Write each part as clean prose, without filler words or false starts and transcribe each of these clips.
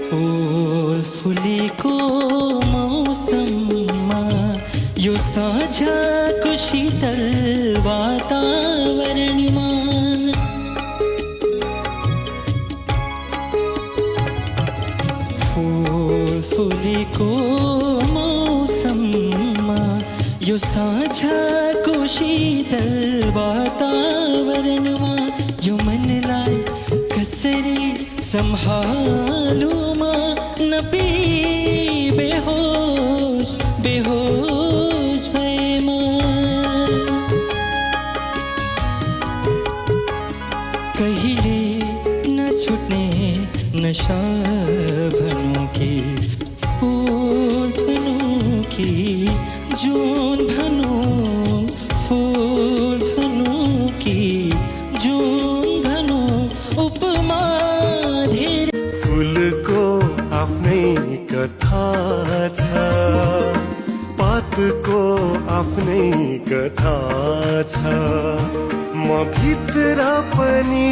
फूल फुलेको मौसममा यो साँझको शीतल वातावरणमा फूल फुलेको मौसममा यो साँझको शीतल वातावरणमा यो मनलाई कसरी सम्हालुमा नपी बेहोस बेहोस भएमा कहिले नछुट्ने नशा भनौँ कि फूल भनौँ कि जुन भनौँ फूल भनौँ कि जुन भनौँ उपमा धेरै फुलको आफ्नै कथा छ पातको आफ्नै कथा छ म भित्र पनि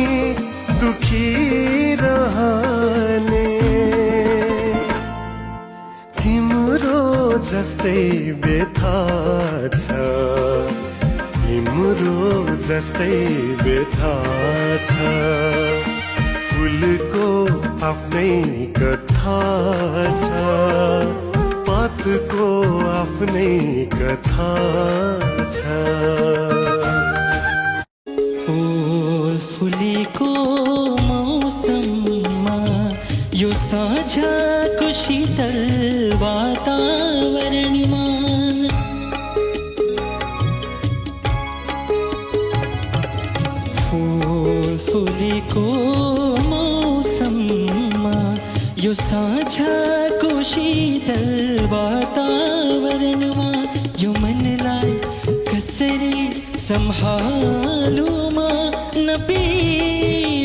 दुखिरहने तिम्रो जस्तै व्यथा छ तिम्रो जस्तै व्यथा छ फुलको आफ्नै कथा छ पातको आफ्नै कथा छ फूल फुलेको मौसममा यो साँझको शीतल वातावरणमा फूल फुलेको मौसममा यो साँझको शीतल वातावरणमा यो मनलाई कसरी सम्हालुमा नपी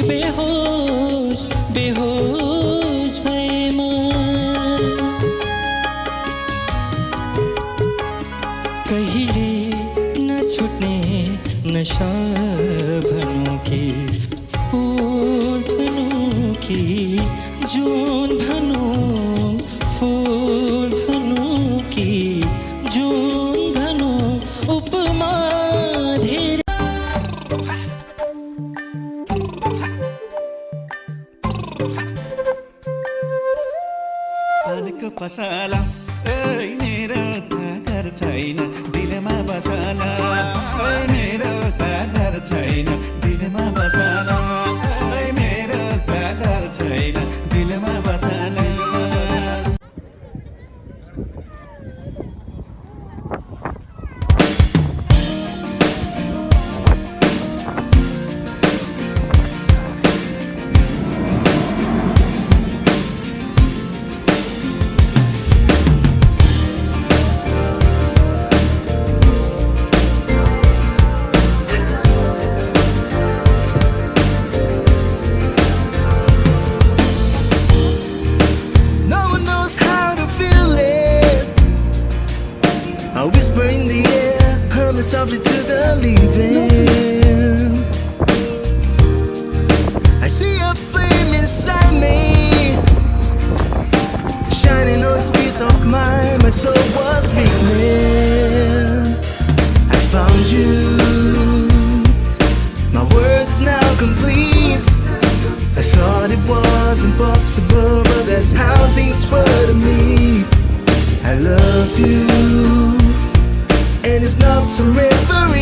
बेहोस बेहोस भएमा कहिले नछुट्ने नशा भनौँ कि फूल भनौँ कि जुन भनौँ फूल भनौँ कि जुन भनौँ उपमा धेरै पानीको पसला मेरो त घर छैन दिलमा बसला मेरो त घर छैन दिलमा बसला मेरो त घर छैन दिलमा बसला I whisper in the air, humming softly to the leaving. I see a flame inside me, shining on the streets of mine. My soul was weakening. I found you. My world is now complete. I thought it was impossible, but that's how things were to me. I love you, and it's not some reverie.